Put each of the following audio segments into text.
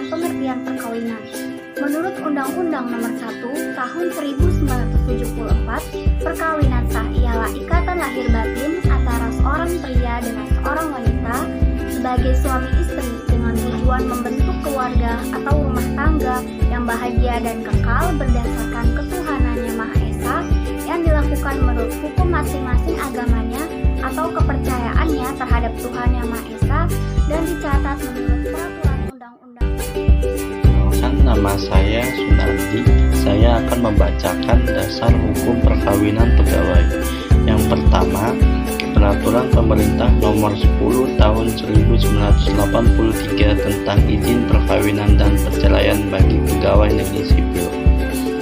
pengertian perkawinan. Menurut Undang-Undang Nomor 1 Tahun 1974, perkawinan sah ialah ikatan lahir batin antara seorang pria dengan seorang wanita sebagai suami istri dengan tujuan membentuk keluarga atau rumah tangga yang bahagia dan kekal berdasarkan ketuhanan Yang Maha Esa yang dilakukan menurut hukum masing-masing agamanya atau kepercayaannya terhadap Tuhan Yang Maha Esa dan dicatat menurut peraturan undang-undang. Nama saya Sunardi. Saya akan membacakan dasar hukum perkawinan pegawai. Yang pertama, Peraturan Pemerintah Nomor 10 Tahun 1983 tentang izin perkawinan dan perceraian bagi pegawai negeri sipil.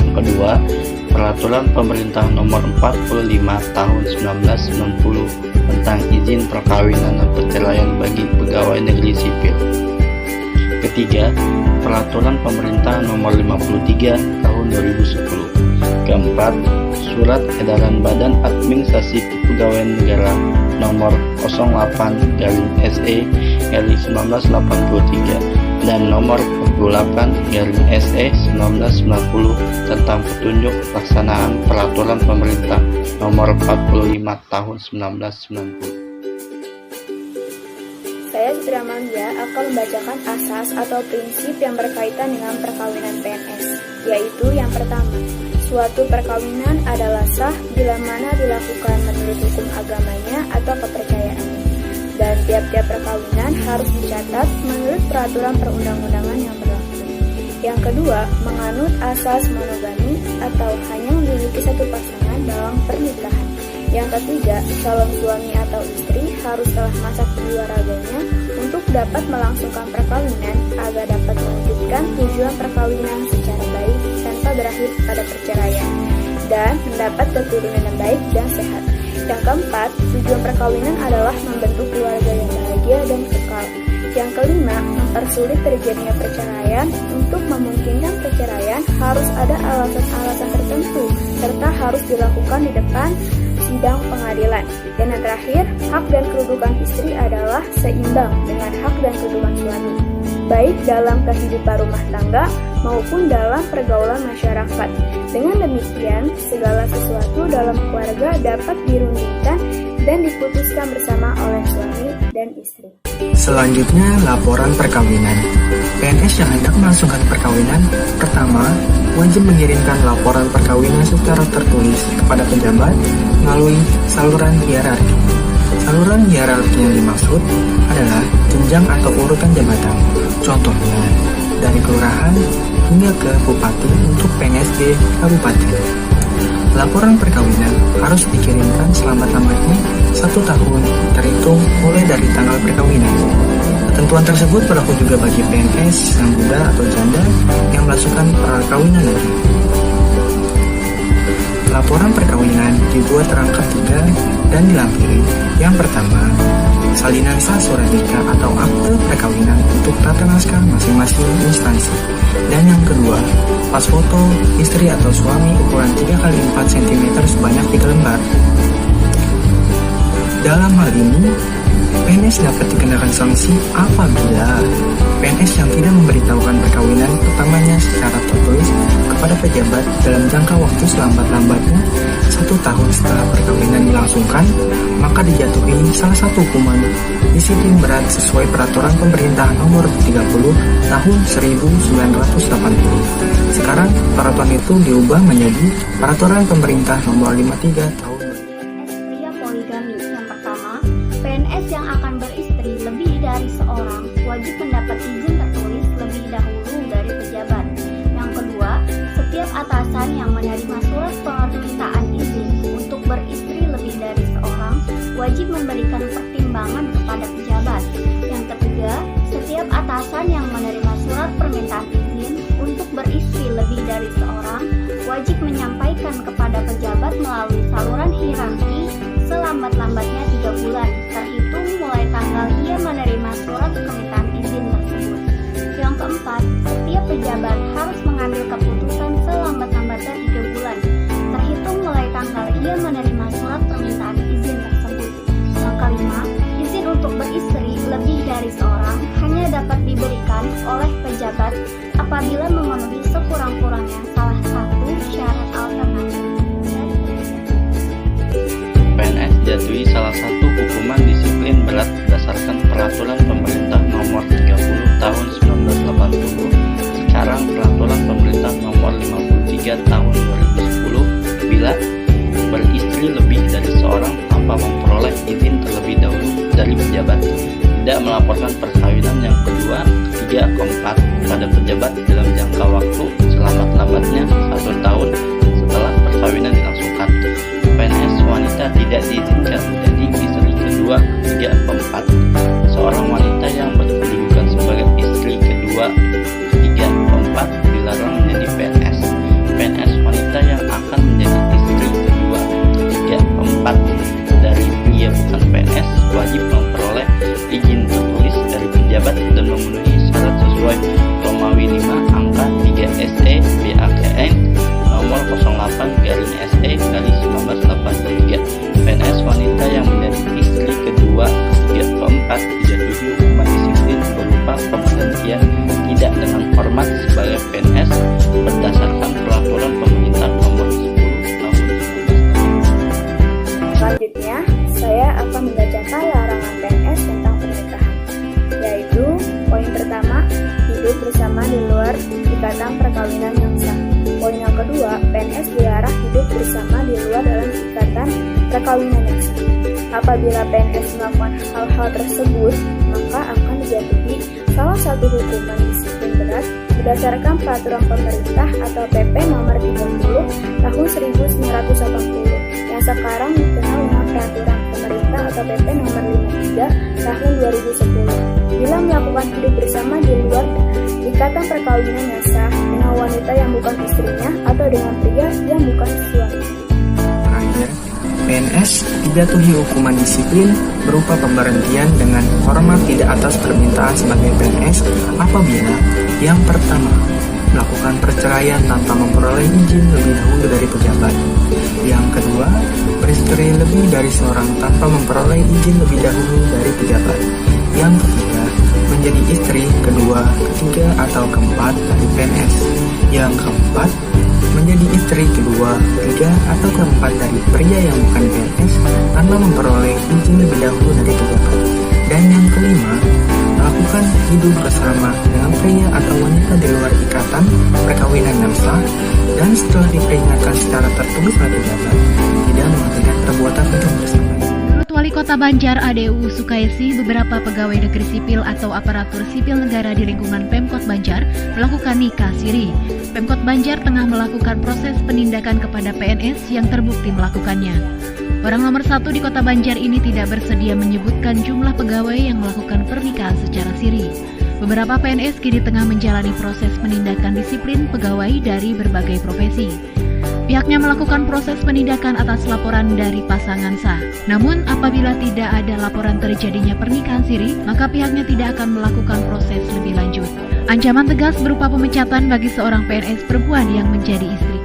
Yang kedua, Peraturan Pemerintah Nomor 45 Tahun 1990 tentang izin perkawinan dan perceraian bagi pegawai negeri sipil. Ketiga, Peraturan Pemerintah Nomor 53 Tahun 2010. Keempat, Surat Edaran Badan Administrasi Kepegawaian Negara Nomor 08-SE/1983 dan Nomor 48-SE/1990 tentang petunjuk pelaksanaan Peraturan Pemerintah Nomor 45 Tahun 1990. Saya Citra Manggia akan membacakan asas atau prinsip yang berkaitan dengan perkawinan PNS, yaitu yang pertama, suatu perkawinan adalah sah bila mana dilakukan menurut hukum agamanya atau kepercayaannya, dan tiap-tiap perkawinan harus dicatat menurut peraturan perundang-undangan yang berlaku. Yang kedua, menganut asas monogami atau hanya memiliki satu pasangan dalam pernikahan. Yang ketiga, calon suami atau istri harus telah masak jiwa raganya untuk dapat melangsungkan perkawinan agar dapat mewujudkan tujuan perkawinan secara baik tanpa berakhir pada perceraian dan mendapat keturunan yang baik dan sehat. Yang keempat, tujuan perkawinan adalah membentuk keluarga yang bahagia dan kekal. Yang kelima, mempersulit terjadinya perceraian. Untuk memungkinkan perceraian harus ada alasan-alasan tertentu serta harus dilakukan di depan sidang pengadilan. Dan yang terakhir, hak dan kedudukan istri adalah seimbang dengan hak dan kedudukan suami, baik dalam kehidupan rumah tangga maupun dalam pergaulan masyarakat. Dengan demikian, segala sesuatu dalam keluarga dapat dirundingkan dan diputuskan bersama oleh suami dan istri. Selanjutnya, laporan perkawinan. PNS yang hendak melangsungkan perkawinan, pertama, wajib mengirimkan laporan perkawinan secara tertulis kepada pejabat melalui saluran hierarki. Saluran hierarki yang dimaksud adalah jenjang atau urutan jabatan. Contohnya, dari kelurahan hingga ke bupati untuk PNSD kabupaten. Laporan perkawinan harus dikirimkan selambat-lambatnya 1 tahun terhitung mulai dari tanggal perkawinan. Ketentuan tersebut berlaku juga bagi PNS yang muda atau janda yang melangsungkan perkawinan nanti. Laporan perkawinan dibuat rangkap 3 dan dilampiri. Yang pertama, salinan sah surat nikah atau akte perkawinan untuk tata naskah masing-masing instansi. Dan yang kedua, pas foto istri atau suami ukuran 3x4 cm sebanyak 3 lembar. Dalam hal ini, PNS dapat dikenakan sanksi apabila PNS yang tidak memberitahukan perkawinan pertamanya secara tertulis kepada pejabat dalam jangka waktu selambat-lambatnya 1 tahun setelah perkawinan dilangsungkan, maka dijatuhi salah satu hukuman disiplin berat sesuai Peraturan Pemerintah Nomor 30 Tahun 1980. Sekarang peraturan itu diubah menjadi Peraturan Pemerintah Nomor 53 Tahun. Pria poligami. Yang pertama, PNS yang akan beristri lebih dari seorang wajib mendapat izin tertulis lebih dahulu dari pejabat. Yang kedua, setiap atasan yang menerima surat permintaan izin untuk beristri lebih dari seorang wajib memberikan pertimbangan kepada pejabat. Yang ketiga, setiap atasan yang menerima surat permintaan izin untuk beristri lebih dari seorang wajib menyampaikan kepada pejabat melalui saluran hierarki selambat-lambatnya 3 bulan terhitung mulai tanggal ia menerima surat permintaan izin tersebut. Yang keempat, setiap pejabat harus mengambil keputusan selambat-lambatnya 3 bulan terhitung mulai tanggal ia menerima surat permintaan izin tersebut. Yang kelima, izin untuk beristri lebih dari seorang hanya dapat diberikan oleh pejabat apabila memenuhi sekurang-kurangnya salah satu syarat alternatif. PNS dijatuhi salah satu hukuman disiplin berat berdasarkan Peraturan Pemerintah Nomor 30 Tahun 1980, sekarang Peraturan Pemerintah Nomor 53 Tahun 2010, bila beristri lebih dari seorang tanpa memperoleh izin terlebih dahulu dari pejabat, tidak melaporkan perkawinan yang kedua, ketiga, keempat pada pejabat dalam jangka waktu selamat-lambatnya 1 tahun setelah perkawinan dilangsungkan. PNS wanita tidak diizinkan menjadi istri kedua, ketiga, keempat. Seorang wanita yang berkedudukan sebagai istri kedua, ketiga, keempat dilarang menjadi PNS. PNS wanita yang akan menjadi istri kedua, ketiga, keempat dari pria bukan PNS wajib memperoleh izin tertulis dari pejabat dan memenuhi syarat sesuai Romawi 5 angka 3 SE BAKN nomor 08/SE/1983. PNS wanita yang menjadi istri kedua, ketiga, keempat dijatuhi hukuman disiplin berupa pemberhentian tidak dengan hormat sebagai PNS berdasarkan Peraturan Pemerintah Nomor 10 Tahun 1980. Selanjutnya, saya akan membacakan larangan PNS tentang pernikahan, yaitu poin pertama, hidup bersama di luar ikatan perkawinan yang sah. Poin yang kedua, PNS dilarang hidup bersama di luar dalam ikatan perkawinan yang sah. Apabila PNS melakukan hal-hal tersebut, maka akan dijatuhi salah satu hukuman disiplin berat berdasarkan Peraturan Pemerintah atau PP Nomor 30 Tahun 1980 yang sekarang dikenal dengan Peraturan Pemerintah atau PP Nomor 53 Tahun 2010. Bila melakukan hidup bersama di luar ikatan perkawinan yang sah dengan wanita yang bukan istrinya atau dengan pria yang bukan suaminya. Terakhir, PNS dijatuhi hukuman disiplin berupa pemberhentian dengan hormat tidak atas permintaan sebagai PNS apabila yang pertama, melakukan perceraian tanpa memperoleh izin lebih dahulu dari pejabat. Yang kedua, beristri lebih dari seorang tanpa memperoleh izin lebih dahulu dari pejabat. Yang ketiga, menjadi istri kedua, ketiga, atau keempat dari PNS. Yang keempat, menjadi istri kedua, ketiga, atau keempat dari pria yang bukan PNS tanpa memperoleh izin lebih dahulu dari pejabat. Dan yang kelima, melakukan hidup bersama dengan pria atau wanita di luar ikatan perkawinan yang sah dan setelah diperingatkan secara tertulis oleh pejabat tidak melakukan perbuatan hidup bersama. Menurut Wali Kota Banjar ADU Sukaisi, beberapa pegawai negeri sipil atau aparatur sipil negara di lingkungan Pemkot Banjar melakukan nikah siri. Pemkot Banjar tengah melakukan proses penindakan kepada PNS yang terbukti melakukannya. Orang nomor 1 di Kota Banjar ini tidak bersedia menyebutkan jumlah pegawai yang melakukan pernikahan secara siri. Beberapa PNS kini tengah menjalani proses penindakan disiplin pegawai dari berbagai profesi. Pihaknya melakukan proses penindakan atas laporan dari pasangan sah. Namun apabila tidak ada laporan terjadinya pernikahan siri, maka pihaknya tidak akan melakukan proses lebih lanjut. Ancaman tegas berupa pemecatan bagi seorang PNS perempuan yang menjadi istri.